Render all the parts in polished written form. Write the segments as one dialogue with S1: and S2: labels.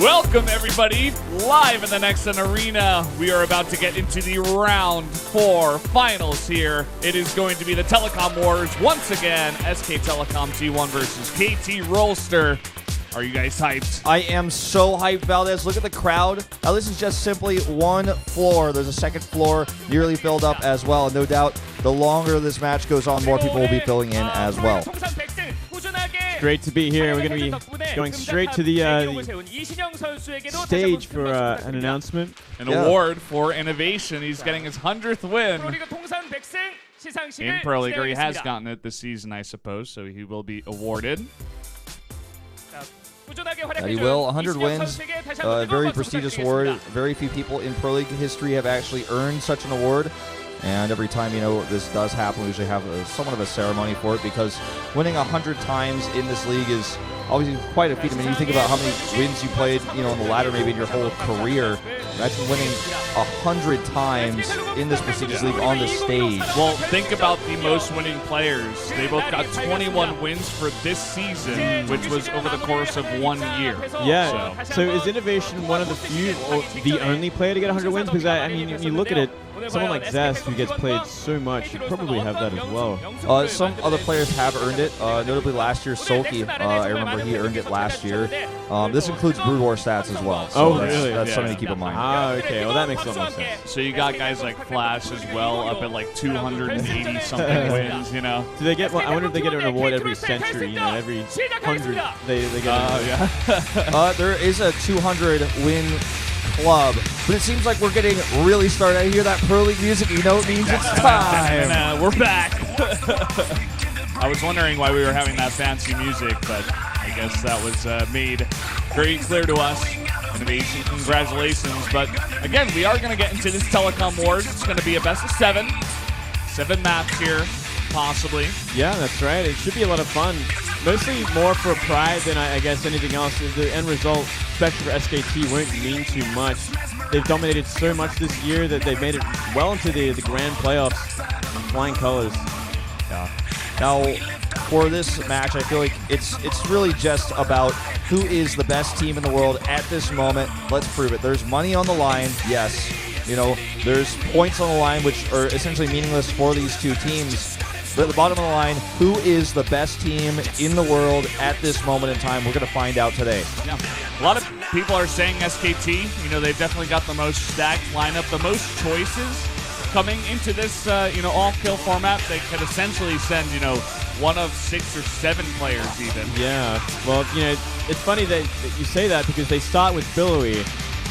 S1: Welcome, everybody, live in the Nexon Arena. We are about to get into the Round 4 finals here. It is going to be the Telecom Wars once again. SK Telecom T1 versus KT Rolster. Are you guys hyped?
S2: I am so hyped, Valdez. Look at the crowd. Now, this is just simply one floor. There's a second floor nearly filled up as well. And no doubt, the longer this match goes on, more people will be filling in as well.
S3: Great to be here. We're going to be going straight to the stage for an announcement.
S1: An award for innovation. He's getting his 100th win in Pro League, or he has gotten it this season, I suppose, so he will be awarded.
S2: He will. 100 wins. Very prestigious award. Very few people in Pro League history have actually earned such an award. And every time, this does happen, we usually have somewhat of a ceremony for it, because winning 100 times in this league is obviously quite a feat. I mean, you think about how many wins you played, on the ladder maybe in your whole career. Imagine winning 100 times in this prestigious league on this stage.
S1: Well, think about the most winning players. They both got 21 wins for this season, which was over the course of 1 year.
S3: Yeah. So is Innovation one of the few, or the only player to get 100 wins? Because, I mean, when you look at it, someone like Zest, who gets played so much, should probably have that as well.
S2: Some other players have earned it. Notably last year, Sulky, I remember he earned it last year. This includes Brood War stats as well. So
S3: really?
S2: That's something to keep in mind.
S3: Okay. Well, that makes a lot more sense.
S1: So you got guys like Flash as well, up at like 280-something wins,
S3: Do they get? I wonder if they get an award every century. Every 100 they get.
S2: There is a 200-win club, but it seems like we're getting really started. I hear that Pro League music. You know it means it's time.
S1: We're back. I was wondering why we were having that fancy music, but I guess that was made very clear to us. Innovation, congratulations. But again, we are going to get into this Telecom Wars. It's going to be a best of 7. 7 maps here, possibly.
S3: Yeah, that's right. It should be a lot of fun. Mostly more for pride than I guess anything else. The end result, especially for SKT, won't mean too much. They've dominated so much this year that they've made it well into the grand playoffs in flying colors.
S2: Yeah. Now, for this match, I feel like it's really just about who is the best team in the world at this moment. Let's prove it. There's money on the line, yes. There's points on the line, which are essentially meaningless for these two teams. But at the bottom of the line, who is the best team in the world at this moment in time? We're going to find out today.
S1: Yeah. A lot of people are saying SKT. They've definitely got the most stacked lineup, the most choices coming into this, all-kill format. They could essentially send, one of 6 or 7 players even.
S3: Yeah. Well, it's funny that you say that, because they start with Billowy.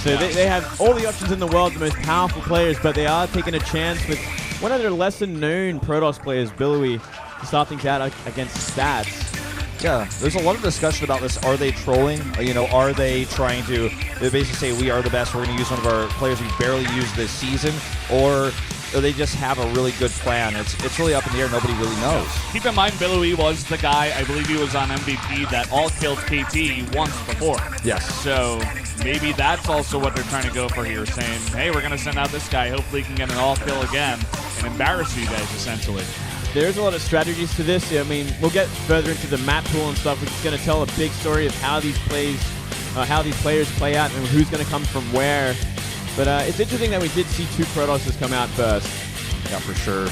S3: So they have all the options in the world, the most powerful players, but they are taking a chance with one of their lesser-known Protoss players, Billowy, to start things out against Stats.
S2: Yeah, there's a lot of discussion about this. Are they trolling? Are they trying to basically say we are the best, we're going to use one of our players we barely used this season? Or they just have a really good plan? It's really up in the air. Nobody really knows.
S1: Keep in mind, Billowy was the guy, I believe he was on MVP, that all-killed KT once before.
S2: Yes.
S1: So maybe that's also what they're trying to go for here, saying, hey, we're going to send out this guy. Hopefully he can get an all-kill again and embarrass you guys, essentially.
S3: There's a lot of strategies to this. I mean, we'll get further into the map pool and stuff, which is going to tell a big story of how these players play out and who's going to come from where. But it's interesting that we did see 2 Protosses come out first.
S2: Yeah, for sure.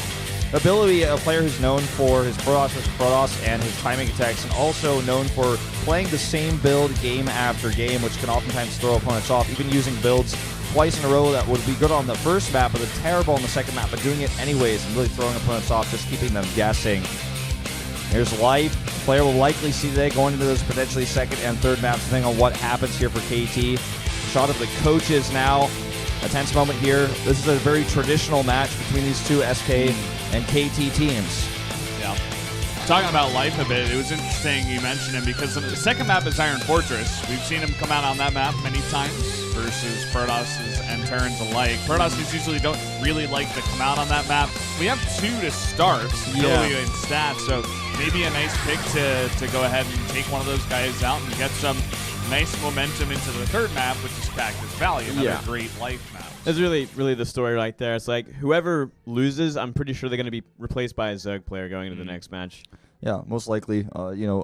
S2: Billowy, a player who's known for his Protoss and his timing attacks, and also known for playing the same build game after game, which can oftentimes throw opponents off, even using builds twice in a row that would be good on the first map, but terrible on the second map, but doing it anyways and really throwing opponents off, just keeping them guessing. Here's Life. The player will likely see today going into those potentially second and third maps, depending on what happens here for KT. Shot of the coaches now. A tense moment here. This is a very traditional match between these two SK and KT teams.
S1: Yeah. Talking about Life a bit, it was interesting you mentioned him, because the second map is Iron Fortress. We've seen him come out on that map many times versus Protosses and Terrans alike. Protosses usually don't really like to come out on that map. We have 2 to start, Billowy and Stats, so maybe a nice pick to go ahead and take one of those guys out and get some nice momentum into the third map, which is Cactus Valley, another great Life map.
S3: That's really the story right there. It's like whoever loses, I'm pretty sure they're going to be replaced by a Zerg player going into the next match.
S2: Yeah, most likely.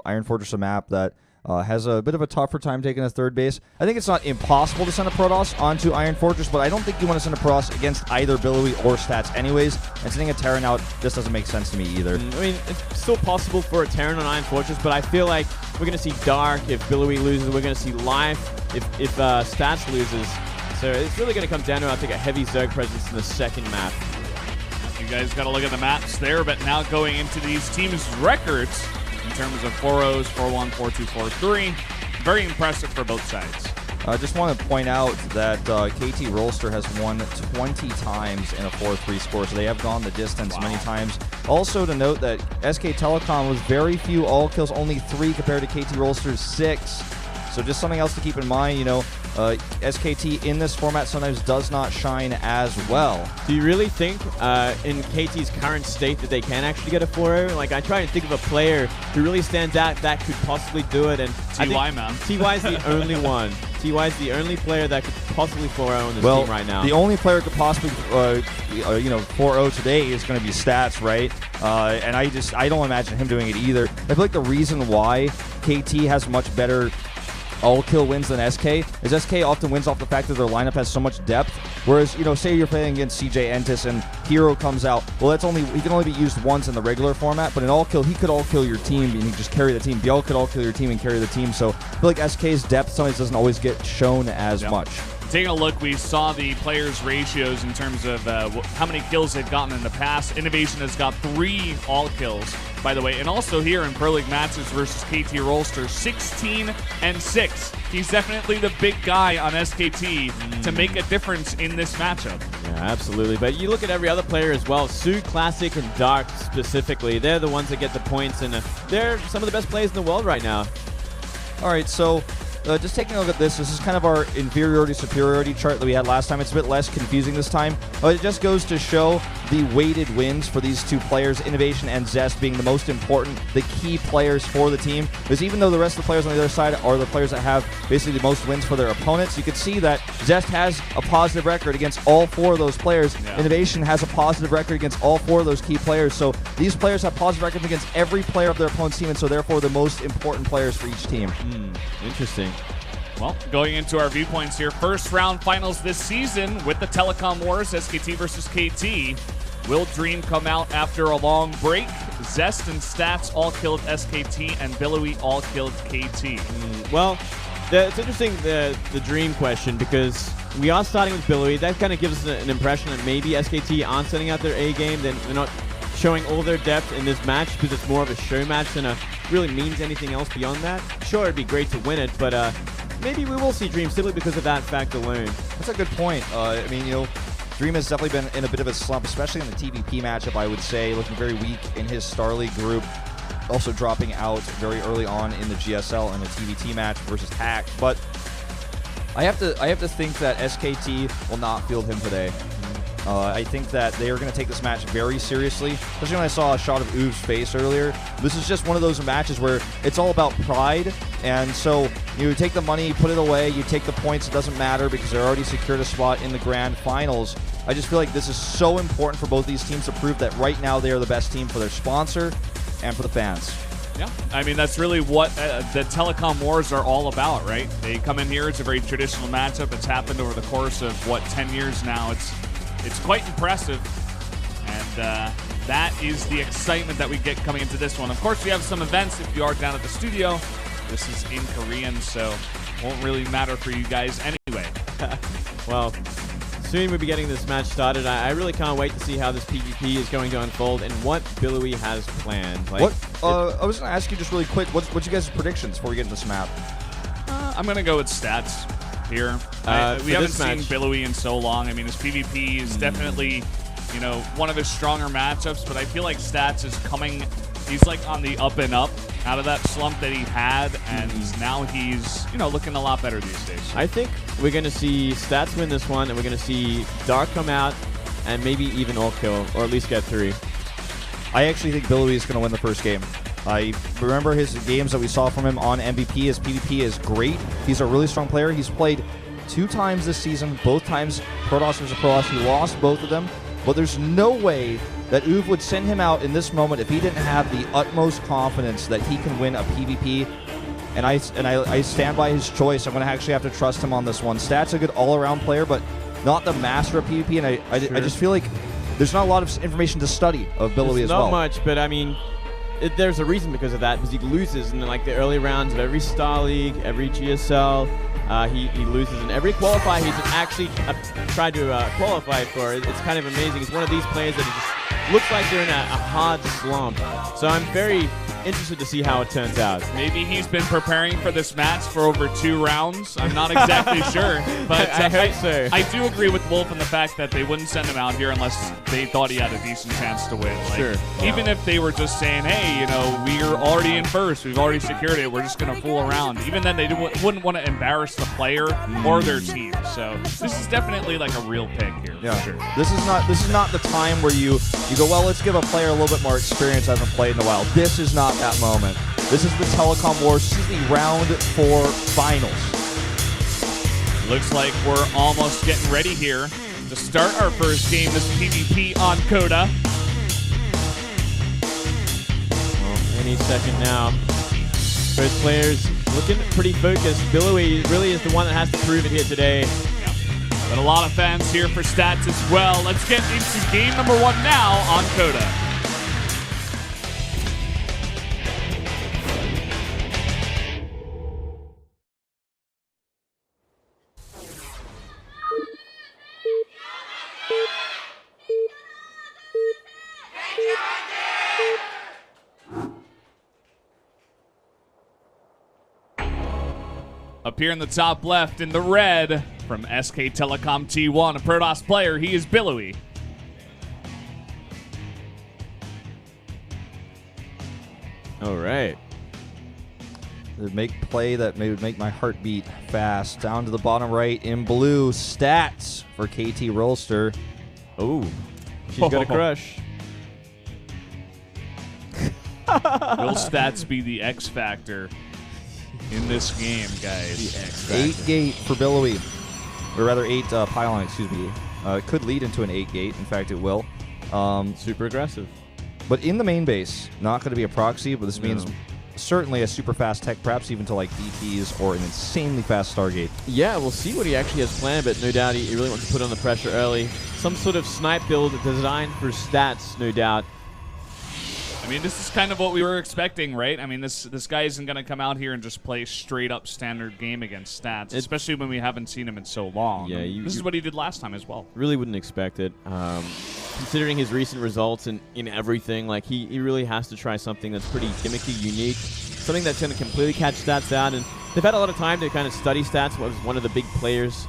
S2: Iron Fortress, a map that has a bit of a tougher time taking a third base. I think it's not impossible to send a Protoss onto Iron Fortress, but I don't think you want to send a Protoss against either Billowy or Stats anyways, and sending a Terran out just doesn't make sense to me either.
S3: I mean, it's still possible for a Terran on Iron Fortress, but I feel like we're going to see Dark if Billowy loses. We're going to see Life if Stats loses. So it's really going to come down to, I think, a heavy Zerg presence in the second map.
S1: You guys got to look at the maps there, but now going into these teams' records in terms of 4-0s, 4-1, 4-2, 4-3, very impressive for both sides.
S2: I just want to point out that KT Rolster has won 20 times in a 4-3 score, so they have gone the distance many times. Also to note that SK Telecom was very few all kills, only 3 compared to KT Rolster's 6. So just something else to keep in mind, SKT in this format sometimes does not shine as well.
S3: Do you really think in KT's current state that they can actually get a 4-0? Like, I try and think of a player who really stands out that could possibly do it. And
S1: TY, man.
S3: TY's the only one. TY's the only player that could possibly 4-0 in this team right now.
S2: The only player who could possibly 4-0 today is going to be Stats, right? And I don't imagine him doing it either. I feel like the reason why KT has much better all-kill wins than SK is SK often wins off the fact that their lineup has so much depth, whereas, say you're playing against CJ Entis and Hero comes out, well, he can only be used once in the regular format, but in all-kill, he could all-kill your team and he just carry the team. Biel could all-kill your team and carry the team, so I feel like SK's depth sometimes doesn't always get shown as much.
S1: Taking a look, we saw the players' ratios in terms of how many kills they've gotten in the past. Innovation has got 3 all-kills, by the way. And also here in Pro League matches versus KT Rolster, 16-6. He's definitely the big guy on SKT to make a difference in this matchup.
S3: Yeah, absolutely. But you look at every other player as well. Su, Classic, and Dark specifically. They're the ones that get the points, and they're some of the best players in the world right now.
S2: All right, so just taking a look at this is kind of our inferiority-superiority chart that we had last time. It's a bit less confusing this time. It just goes to show the weighted wins for these two players, Innovation and Zest, being the most important, the key players for the team. Because even though the rest of the players on the other side are the players that have basically the most wins for their opponents, you can see that Zest has a positive record against all 4 of those players. Yeah. Innovation has a positive record against all 4 of those key players. So these players have positive records against every player of their opponent's team, and so therefore the most important players for each team.
S3: Interesting.
S1: Well, going into our viewpoints here, first round finals this season with the Telecom Wars, SKT versus KT. Will Dream come out after a long break? Zest and Stats all killed SKT, and Billowy all killed KT.
S3: Well, it's interesting, the Dream question, because we are starting with Billowy. That kind of gives us an impression that maybe SKT aren't sending out their A game. They're not showing all their depth in this match because it's more of a show match than really means anything else beyond that. Sure, it'd be great to win it, but maybe we will see Dream simply because of that fact alone.
S2: That's a good point. Dream has definitely been in a bit of a slump, especially in the TVP matchup, I would say, looking very weak in his Star League group. Also dropping out very early on in the GSL in the TVT match versus Hack. But I have to think that SKT will not field him today. I think that they are going to take this match very seriously, especially when I saw a shot of Oov's face earlier. This is just one of those matches where it's all about pride, and so you take the money, put it away, you take the points, it doesn't matter because they're already secured a spot in the grand finals. I just feel like this is so important for both these teams to prove that right now they are the best team for their sponsor and for the fans.
S1: Yeah, I mean, that's really what the Telecom Wars are all about, right? They come in here, it's a very traditional matchup. It's happened over the course of, 10 years now. It's quite impressive, and that is the excitement that we get coming into this one. Of course, we have some events if you are down at the studio. This is in Korean, so won't really matter for you guys anyway.
S3: Well, soon we'll be getting this match started. I really can't wait to see how this PvP is going to unfold and what Billowy has planned.
S2: I was going to ask you just really quick, what's you guys' predictions before we get into this map?
S1: I'm going to go with Stats here. We haven't seen Billowy in so long. I mean, his PvP is definitely, one of his stronger matchups, but I feel like Stats is coming, he's like on the up and up out of that slump that he had, and now he's, looking a lot better these days.
S3: I think we're going to see Stats win this one, and we're going to see Dark come out and maybe even all kill, or at least get 3.
S2: I actually think Billowy is going to win the first game. I remember his games that we saw from him on MVP. His PvP is great. He's a really strong player. He's played 2 times this season, both times Protoss versus Protoss. He lost both of them, but there's no way that Oov would send him out in this moment if he didn't have the utmost confidence that he can win a PvP and I stand by his choice. I'm going to actually have to trust him on this one. Stat's a good all-around player, but not the master of PvP, and I just feel like there's not a lot of information to study of Billowy as well.
S3: Not much, but I mean, there's a reason because of that, because he loses in like the early rounds of every Star League, every GSL. He loses in every qualifier he's actually tried to qualify for. It's kind of amazing. He's one of these players that just looks like they're in a hard slump. So I'm very interested to see how it turns out.
S1: Maybe he's been preparing for this match for over 2 rounds. I'm not exactly sure. But
S3: I hope so.
S1: I do agree with Wolf in the fact that they wouldn't send him out here unless they thought he had a decent chance to win. Like,
S3: sure.
S1: Even if they were just saying, hey, you know, we're already in first. We've already secured it. We're just going to fool around. Even then, they wouldn't want to embarrass the player or their team. So this is definitely like a real pick here.
S2: Yeah,
S1: for sure.
S2: This is not the time where you go, well, let's give a player a little bit more experience, hasn't played in a while. This is not that moment. This is the Telecom Wars. This is the round 4 finals.
S1: Looks like we're almost getting ready here to start our first game. This PvP on Coda.
S3: Well, any second now. Both players looking pretty focused. Billowy really is the one that has to prove it here today.
S1: Yeah. But a lot of fans here for Stats as well. Let's get into game number 1 now on Coda. Up here in the top left in the red from SK Telecom T1, a Protoss player, he is Billowy.
S3: All right.
S2: They make play that would make my heart beat fast. Down to the bottom right in blue, Stats for KT Rolster.
S3: Oh, she's got a crush.
S1: Will Stats be the X factor in this game, guys?
S3: The X factor.
S2: 8-gate for Billowy. Or rather 8 pylon, excuse me. It could lead into an 8-gate. In fact, it will.
S3: Super aggressive.
S2: But in the main base, not going to be a proxy, but this means certainly a super fast tech, perhaps even to like DTs or an insanely fast Stargate.
S3: Yeah, we'll see what he actually has planned, but no doubt he really wants to put on the pressure early. Some sort of snipe build designed for Stats, no doubt.
S1: I mean, this is kind of what we were expecting, right? I mean, this guy isn't going to come out here and just play straight up standard game against Stats, especially when we haven't seen him in so long.
S3: Yeah,
S1: this is what he did last time as well.
S3: Really wouldn't expect it. Considering his recent results in everything, like he really has to try something that's pretty gimmicky, unique, something that's going to completely catch Stats out. And they've had a lot of time to kind of study Stats. Was one of the big players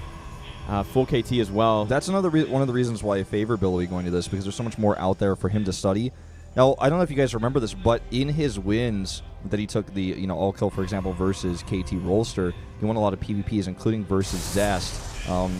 S3: for KT as well.
S2: That's one of the reasons why I favor Billowy going to this, because there's so much more out there for him to study. Now, I don't know if you guys remember this, but in his wins that he took the all-kill, for example, versus KT Rolster, he won a lot of PvPs, including versus Zest,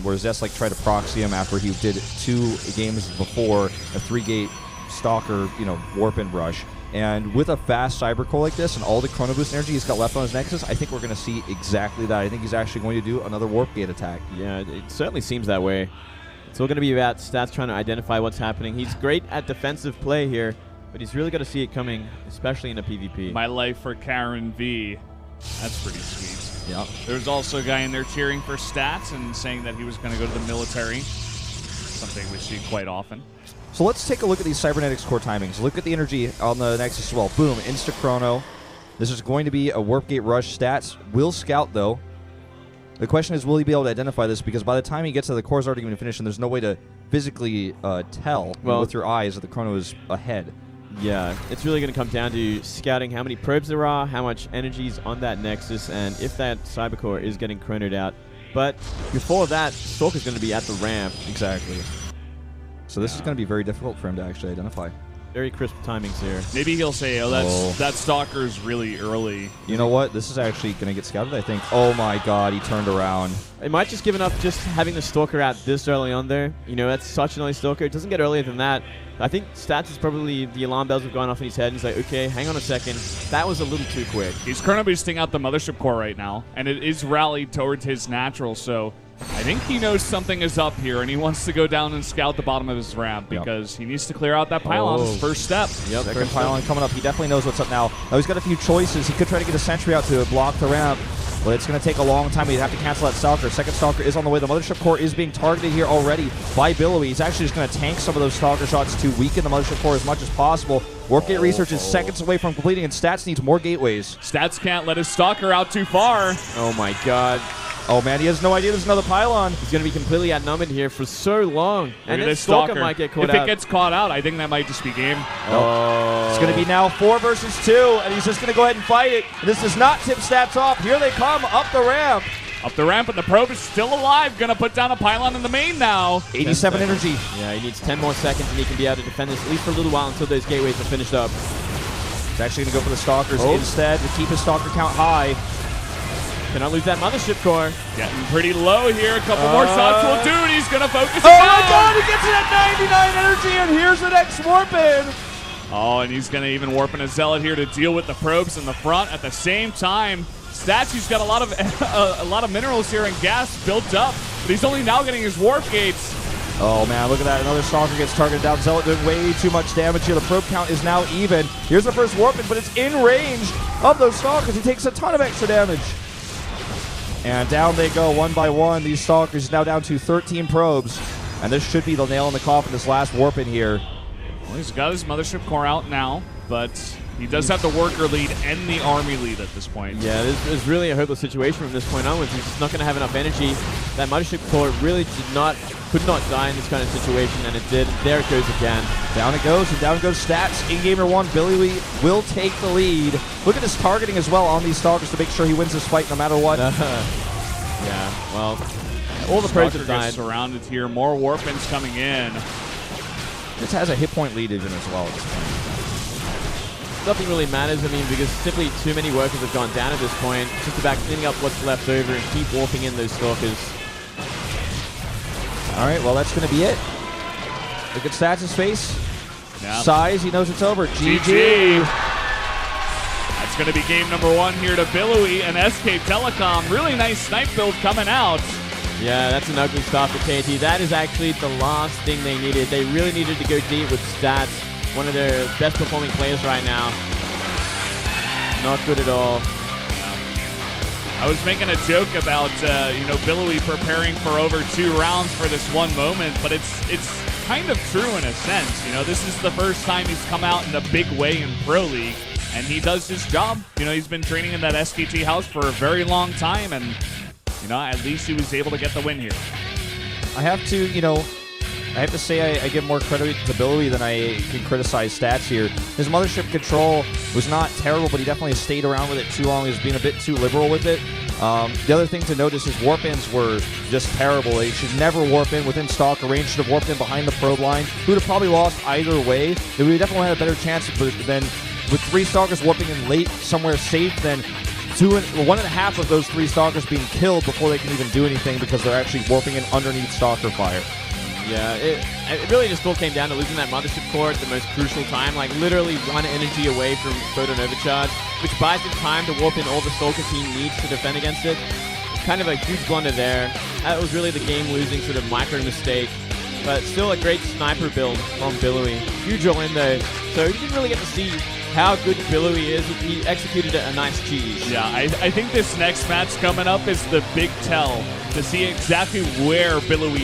S2: where Zest tried to proxy him after he did 2 games before a 3-gate Stalker, warp and rush. And with a fast Cybercore like this and all the Chrono Boost energy he's got left on his Nexus, I think we're going to see exactly that. I think he's actually going to do another warp gate attack.
S3: Yeah, it certainly seems that way. It's all going to be about Stats trying to identify what's happening. He's great at defensive play here, but he's really got to see it coming, especially in a PvP.
S1: My life for Karen V. That's pretty sweet.
S2: Yeah.
S1: There's also a guy in there cheering for Stats and saying that he was going to go to the military, something we see quite often.
S2: So let's take a look at these Cybernetics core timings. Look at the energy on the Nexus as well. Boom, insta-chrono. This is going to be a warp gate rush. Stats will scout, though. The question is, will he be able to identify this? Because by the time he gets to the core's already going to finish, and there's no way to physically tell with your eyes that the chrono is ahead.
S3: Yeah, it's really going to come down to scouting how many probes there are, how much energy is on that Nexus, and if that Cybercore is getting chronoed out. But before that, Stalker's going to be at the ramp.
S2: Exactly. So this is going to be very difficult for him to actually identify.
S3: Very crisp timings here.
S1: Maybe he'll say, that Stalker's really early.
S2: You know what? This is actually going to get scouted, I think. Oh my god, he turned around.
S3: It might just give enough just having the Stalker out this early on there. That's such an early Stalker. It doesn't get earlier than that. I think Stats is probably, the alarm bells have gone off in his head, and he's like, okay, hang on a second. That was a little too quick.
S1: He's chrono boosting out the Mothership Core right now, and it is rallied towards his natural, so I think he knows something is up here, and he wants to go down and scout the bottom of his ramp because he needs to clear out that pylon. His first step.
S2: Yep, second pylon coming up. He definitely knows what's up now. Now he's got a few choices. He could try to get a sentry out to block the ramp, but it's going to take a long time. He'd have to cancel that Stalker. Second Stalker is on the way. The Mothership Core is being targeted here already by Billowy. He's actually just going to tank some of those Stalker shots to weaken the Mothership Core as much as possible. Warp Gate Research is seconds away from completing, and Stats needs more gateways.
S1: Stats can't let his Stalker out too far.
S3: Oh my god.
S2: Oh man, he has no idea there's another pylon.
S3: He's going to be completely outnumbered here for so long. And
S1: this
S3: Stalker might get caught out.
S1: If it gets caught out, I think that might just be game.
S2: Oh. It's going to be now 4 versus 2, and he's just going to go ahead and fight it. This does not tip Stats off. Here they come up the ramp.
S1: Up the ramp, and the probe is still alive. Going to put down a pylon in the main now.
S2: 87 energy.
S3: Yeah, he needs 10 more seconds, and he can be able to defend this at least for a little while until those gateways are finished up.
S2: He's actually going to go for the Stalkers instead to keep his Stalker count high.
S3: Cannot lose that Mothership Core.
S1: Getting pretty low here. A couple more shots will do it. He's going to focus
S2: Oh my god, he gets it at 99 energy, and here's the next warp in.
S1: Oh, and he's going to even warp in a Zealot here to deal with the probes in the front at the same time. Statue's got a lot of minerals here and gas built up, but he's only now getting his warp gates.
S2: Oh man, look at that. Another Stalker gets targeted down. Zealot doing way too much damage here. The probe count is now even. Here's the first warp in, but it's in range of those Stalkers. He takes a ton of extra damage. And down they go one by one. These Stalkers now down to 13 probes. And this should be the nail in the coffin, this last warp in here.
S1: Well, he's got his Mothership Core out now, but he does have the worker lead and the army lead at this point.
S3: Yeah, this is really a hopeless situation from this point onwards. He's just not going to have enough energy. That Mothership Core really could not die in this kind of situation, and it did. There it goes again.
S2: Down it goes, and down goes Stats. In-gamer 1, Billy will take the lead. Look at his targeting as well on these Stalkers to make sure he wins this fight no matter what.
S3: Yeah, well, all the probes have died.
S1: Surrounded here. More warp-ins coming in.
S2: This has a hit point lead even as well at this point.
S3: Nothing really matters, I mean, because simply too many workers have gone down at this point. It's just about cleaning up what's left over and keep warping in those Stalkers.
S2: All right, well, that's going to be it. Look at Stats' face.
S1: Yep.
S2: Size, he knows it's over.
S1: GG. That's going to be game number 1 here to Billowy and SK Telecom. Really nice snipe build coming out.
S3: Yeah, that's an ugly start for KT. That is actually the last thing they needed. They really needed to go deep with Stats, one of their best performing players right now. Not good at all.
S1: I was making a joke about Billowy preparing for over 2 rounds for this one moment, but it's kind of true in a sense. You know, this is the first time he's come out in a big way in Pro League, and he does his job. You know, he's been training in that SKT house for a very long time, and at least he was able to get the win here.
S2: I have to say I give more credit to Billowy than I can criticize Stats here. His Mothership control was not terrible, but he definitely stayed around with it too long. He's been a bit too liberal with it. The other thing to notice is warp-ins were just terrible. They should never warp in within Stalker range. Should have warped in behind the probe line. He would have probably lost either way. We would definitely had a better chance than with 3 Stalkers warping in late somewhere safe than 1.5 of those 3 Stalkers being killed before they can even do anything because they're actually warping in underneath Stalker fire.
S3: Yeah, it really just all came down to losing that Mothership Core at the most crucial time, like literally 1 energy away from Photon Overcharge, which buys him time to warp in all the Stalkers he needs to defend against it. Kind of a huge blunder there. That was really the game-losing sort of micro mistake, but still a great sniper build from Billowy. Huge all-in though, so you didn't really get to see how good Billowy is. He executed a nice cheese.
S1: Yeah, I think this next match coming up is the big tell to see exactly where Billowy